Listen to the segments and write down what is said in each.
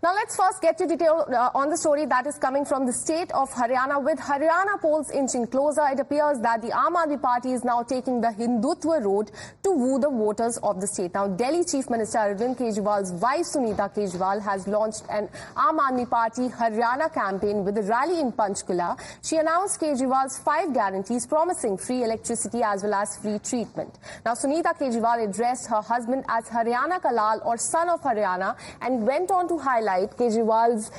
Now let's first get to detail on the story that is coming from the state of Haryana. With Haryana polls inching closer, it appears that the Aam Aadmi Party is now taking the Hindutva road to woo the voters of the state. Now Delhi Chief Minister Arvind Kejriwal's wife Sunita Kejriwal has launched an Aam Aadmi Party Haryana campaign with a rally in Panchkula. She announced Kejriwal's 5 guarantees promising free electricity as well as free treatment. Now Sunita Kejriwal addressed her husband as Haryana Kalal or son of Haryana and went on to highlight Kejriwal's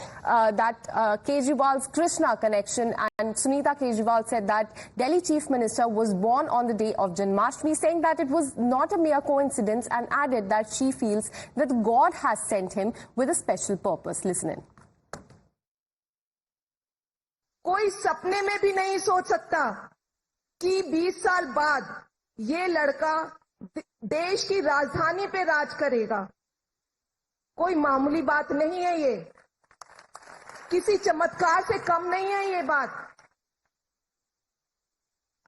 Krishna connection, and Sunita Kejriwal said that Delhi Chief Minister was born on the day of Janmashtami, saying that it was not a mere coincidence, and added that she feels that God has sent him with a special purpose. Listen in. कोई सपने में भी नहीं सोच सकता कि 20 साल बाद ये लड़का देश की राजधानी पे राज करेगा। कोई मामूली बात नहीं है, ये किसी चमत्कार से कम नहीं है ये बात।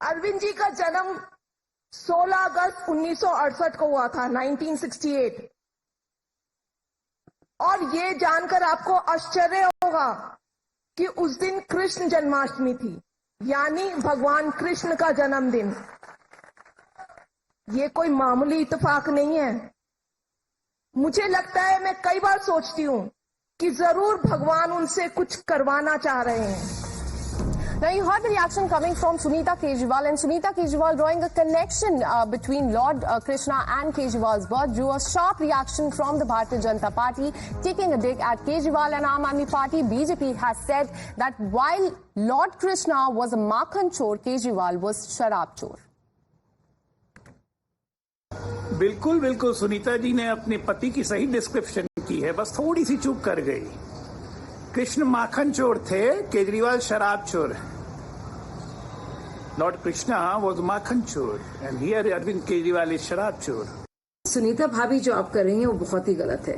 अरविंद जी का जन्म 16 अगस्त 1968 को हुआ था, 1968। और ये जानकर आपको आश्चर्य होगा कि उस दिन कृष्ण जन्माष्टमी थी, यानी भगवान कृष्ण का जन्मदिन। ये कोई मामूली इत्तेफाक नहीं है। मुझे लगता है, मैं कई बार सोचती हूँ कि जरूर भगवान उनसे कुछ करवाना चाह रहे हैं। Now you heard the reaction coming from Sunita Kejriwal, and Sunita Kejriwal drawing a connection between Lord Krishna and Kejriwal's birth drew a sharp reaction from the Bharatiya Janata Party, taking a dig at Kejriwal and Aam Aadmi Party. BJP has said that while Lord Krishna was a Makhan Chor, Kejriwal was Sharab Chor. बिल्कुल बिल्कुल सुनीता जी ने अपने पति की सही description की है, बस थोड़ी सी चूक कर गई। कृष्ण माखन चोर थे, केजरीवाल शराब चोर। Lord Krishna was makhan chor and here Arvind Kejriwal is sharab chor. Sunita भाभी जो आप कर रही हैं वो बहुत ही गलत है।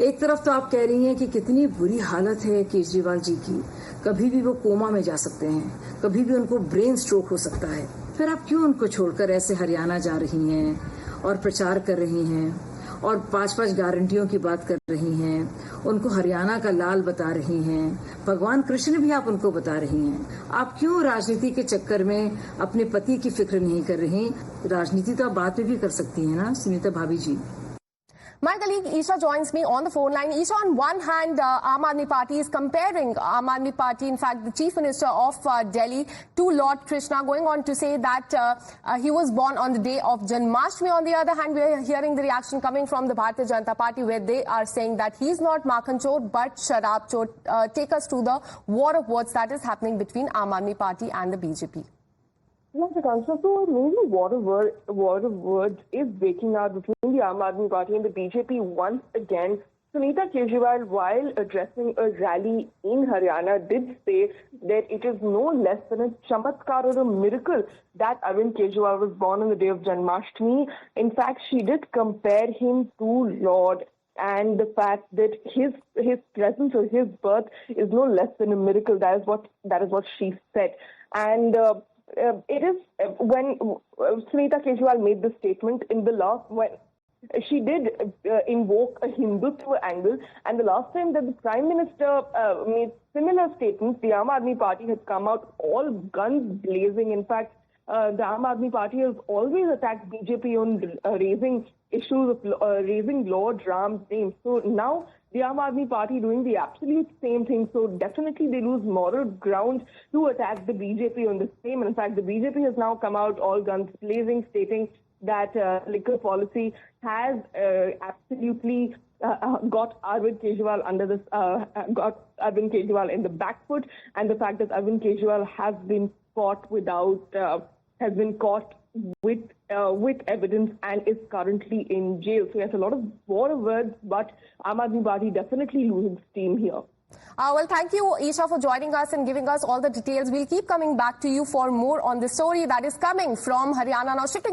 एक तरफ तो आप कह रही हैं कि कितनी बुरी हालत है केजरीवाल जी की, कभी भी वो कोमा में जा सकते हैं, कभी भी उनको ब्रेन स्ट्रोक हो सकता है। फिर आप क्यों उनको छोड़कर ऐसे हरियाणा जा रही हैं और प्रचार कर रही हैं और 5-5 गारंटियों की बात कर रही हैं, उनको हरियाणा का लाल बता रही हैं, भगवान कृष्ण भी आप उनको बता रही हैं। आप क्यों राजनीति के चक्कर में अपने पति की फिक्र नहीं कर रही? राजनीति तो आप बाद में भी कर सकती हैं ना सुनीता भाभी जी। My colleague Isha joins me on the phone line. Isha, on one hand, Aam Aadmi Party is comparing Aam Aadmi Party, in fact, the Chief Minister of Delhi, to Lord Krishna, going on to say that he was born on the day of Janmashtami. On the other hand, we are hearing the reaction coming from the Bharatiya Janata Party, where they are saying that he's not Makhan Chor, but Sharab Chor. Take us to the war of words that is happening between Aam Aadmi Party and the BJP. Yes, so maybe war of words is breaking out between the Aam Aadmi Party and the BJP once again. Sunita Kejriwal, while addressing a rally in Haryana, did say that it is no less than a chamatkar or a miracle that Arvind Kejriwal was born on the day of Janmashtami. In fact, she did compare him to Lord, and the fact that his presence or his birth is no less than a miracle. That is what she said. And it is when Sunita Kejriwal made this statement in the last, when she did invoke a Hindutva angle, and the last time that the Prime Minister made similar statements, the Aam Aadmi Party had come out all guns blazing. In fact, the Aam Aadmi Party has always attacked BJP on raising issues of raising Lord Ram's name. So now the Aam Aadmi Party doing the absolute same thing. So definitely they lose moral ground to attack the BJP on the same. And in fact, the BJP has now come out all guns blazing, stating that liquor policy has absolutely got Arvind Kejriwal under this, got Arvind Kejriwal in the back foot, and the fact that Arvind Kejriwal has been caught with evidence and is currently in jail. So yes, a lot of war words, but Aam Aadmi Party definitely losing steam here. Well, thank you, Isha, for joining us and giving us all the details. We'll keep coming back to you for more on this story that is coming from Haryana. Now, shifting